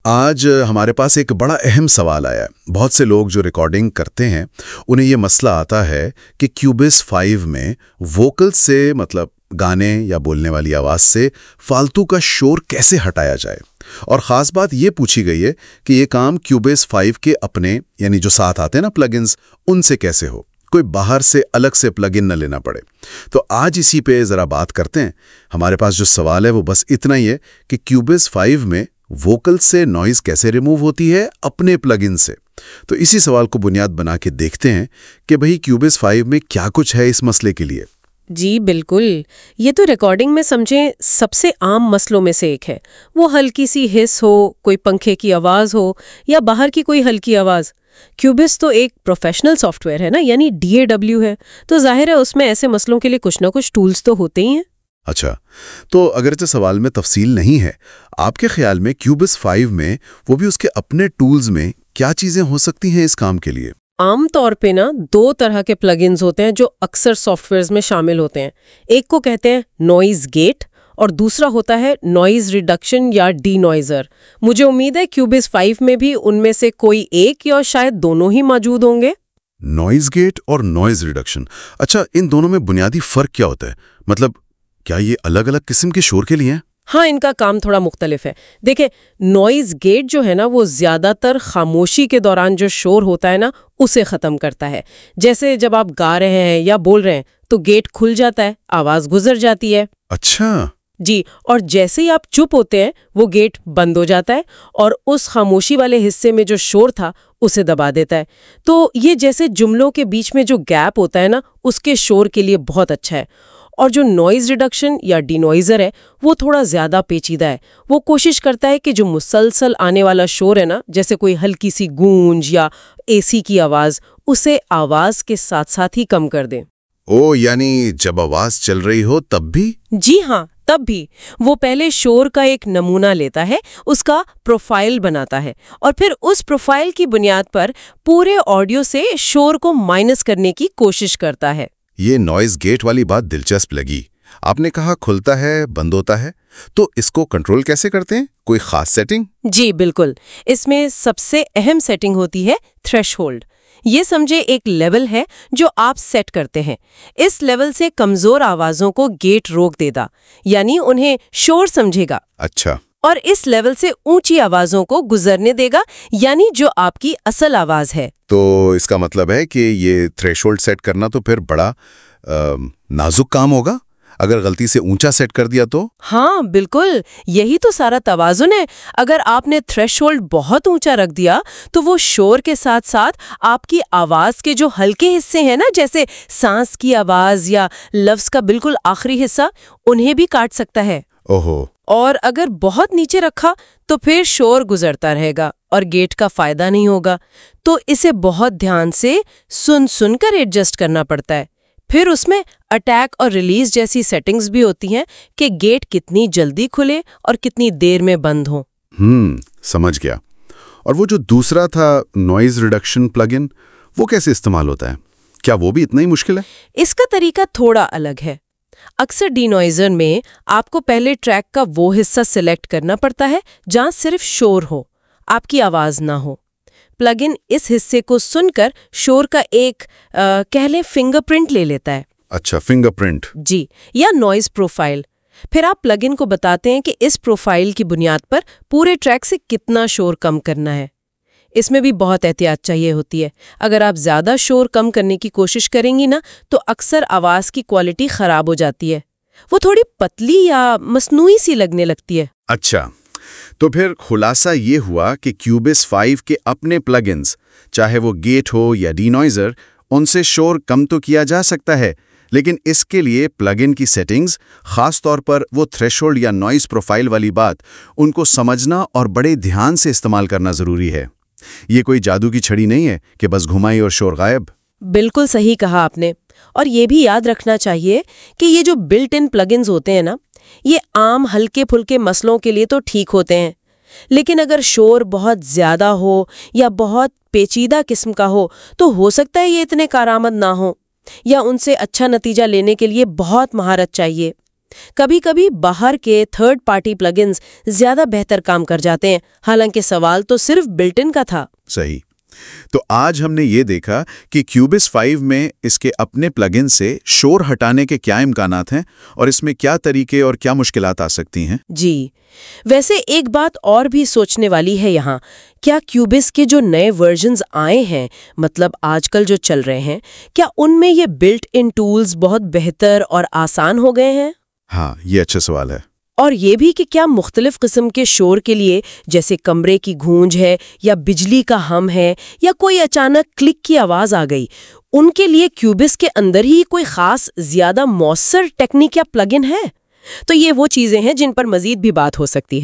آج ہمارے پاس ایک بڑا اہم سوال آیا ہے۔ بہت سے لوگ جو ریکارڈنگ کرتے ہیں انہیں یہ مسئلہ آتا ہے کہ کیوبس 5 میں ووکل سے مطلب گانے یا بولنے والی آواز سے فالتو کا شور کیسے ہٹایا جائے، اور خاص بات یہ پوچھی گئی ہے کہ یہ کام کیوبس 5 کے اپنے یعنی جو ساتھ آتے ہیں نا پلگنز، ان سے کیسے ہو، کوئی باہر سے الگ سے پلگن نہ لینا پڑے۔ تو آج اسی پہ ذرا بات کرتے ہیں۔ ہمارے پاس جو سوال ہے وہ بس اتنا ہی ہے کہ کیوبس 5 میں ووکل سے نوائز کیسے ریموو ہوتی ہے اپنے پلگن سے۔ تو اسی سوال کو بنیاد بنا کے دیکھتے ہیں کہ بھئی کیوبس 5 میں کیا کچھ ہے اس مسئلے کے لیے۔ جی بالکل، یہ تو ریکارڈنگ میں سمجھیں سب سے عام مسئلوں میں سے ایک ہے۔ وہ ہلکی سی ہس ہو، کوئی پنکھے کی آواز ہو یا باہر کی کوئی ہلکی آواز۔ کیوبس تو ایک پروفیشنل سافٹ ویئر ہے نا، یعنی DAW ہے، تو ظاہر ہے اس میں ایسے مسئلوں کے لیے کچھ نہ کچھ ٹولز تو ہوتے ہی ہیں۔ اچھا، تو اگرچہ سوال میں تفصیل نہیں ہے، آپ کے خیال میں کیوبس 5 میں وہ بھی اس کے اپنے ٹولز میں کیا چیزیں ہو سکتی ہیں اس کام کے لیے؟ عام طور پہ نا 2 طرح کے پلگنز ہوتے ہیں جو اکثر سافٹ ویئرز میں شامل ہوتے ہیں۔ ایک کو کہتے ہیں نوائز گیٹ اور دوسرا ہوتا ہے نوائز ریڈکشن یا ڈی نوائزر۔ مجھے امید ہے کیوبس 5 میں بھی ان میں سے کوئی ایک یا شاید دونوں ہی موجود ہوں گے۔ نوائز گیٹ اور نوائز ریڈکشن، اچھا ان دونوں میں بنیادی فرق کیا ہوتا ہے؟ مطلب کیا یہ الگ الگ قسم کے شور کے لیے ہیں؟ ہاں، ان کا کام تھوڑا مختلف ہے۔ دیکھیں، نوائز گیٹ جو ہے نا وہ زیادہ تر خاموشی کے دوران جو شور ہوتا ہے نا اسے ختم کرتا ہے۔ جیسے جب آپ گا رہے ہیں یا بول رہے ہیں تو گیٹ کھل جاتا ہے، آواز گزر جاتی ہے۔ اچھا جی، اور جیسے ہی آپ چپ ہوتے ہیں وہ گیٹ بند ہو جاتا ہے اور اس خاموشی والے حصے میں جو شور تھا اسے دبا دیتا ہے۔ تو یہ جیسے جملوں کے بیچ میں جو گیپ ہوتا ہے نا اس کے شور کے لیے بہت اچھا ہے۔ اور جو نوائز ریڈکشن یا ڈی نوائزر ہے وہ تھوڑا زیادہ پیچیدہ ہے۔ وہ کوشش کرتا ہے کہ جو مسلسل آنے والا شور ہے نا، جیسے کوئی ہلکی سی گونج یا AC کی آواز، اسے آواز کے ساتھ ساتھ ہی کم کر دیں۔ یعنی جب آواز چل رہی ہو تب بھی؟ جی ہاں، تب بھی وہ پہلے شور کا ایک نمونہ لیتا ہے، اس کا پروفائل بناتا ہے اور پھر اس پروفائل کی بنیاد پر پورے آڈیو سے شور کو مائنس کرنے کی کوشش کرتا ہے۔ یہ نوائز گیٹ والی بات دلچسپ لگی۔ آپ نے کہا کھلتا ہے، بند ہوتا ہے، تو اس کو کنٹرول کیسے کرتے ہیں؟ کوئی خاص سیٹنگ؟ جی بالکل، اس میں سب سے اہم سیٹنگ ہوتی ہے تھریش ہولڈ۔ یہ سمجھے ایک لیول ہے جو آپ سیٹ کرتے ہیں۔ اس لیول سے کمزور آوازوں کو گیٹ روک دے گا، یعنی انہیں شور سمجھے گا۔ اچھا، اور اس لیول سے اونچی آوازوں کو گزرنے دے گا، یعنی جو آپ کی اصل آواز ہے۔ تو اس کا مطلب ہے کہ یہ تھریش ہولڈ سیٹ کرنا تو پھر بڑا نازک کام ہوگا اگر غلطی سے اونچا سیٹ کر دیا تو؟ ہاں بالکل، یہی تو سارا توازن ہے۔ اگر آپ نے تھریش ہولڈ بہت اونچا رکھ دیا تو وہ شور کے ساتھ ساتھ آپ کی آواز کے جو ہلکے حصے ہیں نا، جیسے سانس کی آواز یا لفظ کا بالکل آخری حصہ، انہیں بھی کاٹ سکتا ہے۔ اوہو۔ اور اگر بہت نیچے رکھا تو پھر شور گزرتا رہے گا اور گیٹ کا فائدہ نہیں ہوگا۔ تو اسے بہت دھیان سے سن کر ایڈجسٹ کرنا پڑتا ہے۔ پھر اس میں اٹیک اور ریلیز جیسی سیٹنگز بھی ہوتی ہیں کہ گیٹ کتنی جلدی کھلے اور کتنی دیر میں بند ہو۔ سمجھ گیا۔ اور وہ جو دوسرا تھا نوائز ریڈکشن پلگن، وہ کیسے استعمال ہوتا ہے؟ کیا وہ بھی اتنا ہی مشکل ہے؟ اس کا طریقہ تھوڑا الگ ہے۔ اکثر ڈی نوائزر میں آپ کو پہلے ٹریک کا وہ حصہ سلیکٹ کرنا پڑتا ہے جہاں صرف شور ہو، آپ کی آواز نہ ہو۔ پلگن اس حصے کو سن کر شور کا ایک کہہ لیں فنگر پرنٹ لے لیتا ہے۔ اچھا، فنگر پرنٹ؟ جی، یا نوائز پروفائل۔ پھر آپ پلگن کو بتاتے ہیں کہ اس پروفائل کی بنیاد پر پورے ٹریک سے کتنا شور کم کرنا ہے۔ اس میں بھی بہت احتیاط چاہیے ہوتی ہے۔ اگر آپ زیادہ شور کم کرنے کی کوشش کریں گی نا تو اکثر آواز کی کوالٹی خراب ہو جاتی ہے، وہ تھوڑی پتلی یا مصنوعی سی لگنے لگتی ہے۔ اچھا، تو پھر خلاصہ یہ ہوا کہ کیوبس 5 کے اپنے پلگنز، چاہے وہ گیٹ ہو یا ڈی نوائزر، ان سے شور کم تو کیا جا سکتا ہے، لیکن اس کے لیے پلگن کی سیٹنگز، خاص طور پر وہ تھریشولڈ یا نوائز پروفائل والی بات، ان کو سمجھنا اور بڑے دھیان سے استعمال کرنا ضروری ہے۔ یہ کوئی جادو کی چھڑی نہیں ہے کہ بس گھمائی اور شور غائب۔ بالکل صحیح کہا آپ نے۔ اور یہ بھی یاد رکھنا چاہیے کہ یہ جو بلٹ ان پلگنز ہوتے ہیں نا، یہ عام ہلکے پھلکے مسئلوں کے لیے تو ٹھیک ہوتے ہیں، لیکن اگر شور بہت زیادہ ہو یا بہت پیچیدہ قسم کا ہو تو سکتا ہے یہ اتنے کارآمد نہ ہو، یا ان سے اچھا نتیجہ لینے کے لیے بہت مہارت چاہیے۔ کبھی کبھی باہر کے تھرڈ پارٹی پلگنز زیادہ بہتر کام کر جاتے ہیں، حالانکہ سوال تو صرف بلٹ ان کا تھا۔ صحیح۔ تو آج ہم نے یہ دیکھا کہ Cubase 5 میں اس کے اپنے پلگن سے شور ہٹانے کے کیا امکانات ہیں اور اس میں کیا طریقے اور کیا مشکلات آ سکتی ہیں۔ جی، ویسے ایک بات اور بھی سوچنے والی ہے یہاں، کیا Cubase کے جو نئے ورژنز آئے ہیں، مطلب آج کل جو چل رہے ہیں، کیا ان میں یہ بلٹ ان ٹولز بہت بہتر اور آسان ہو گئے ہیں؟ ہاں، یہ اچھا سوال ہے۔ اور یہ بھی کہ کیا مختلف قسم کے شور کے لیے، جیسے کمرے کی گونج ہے یا بجلی کا ہم ہے یا کوئی اچانک کلک کی آواز آ گئی، ان کے لیے Cubase کے اندر ہی کوئی خاص زیادہ مؤثر ٹیکنیک یا پلگن ہے؟ تو یہ وہ چیزیں ہیں جن پر مزید بھی بات ہو سکتی ہے۔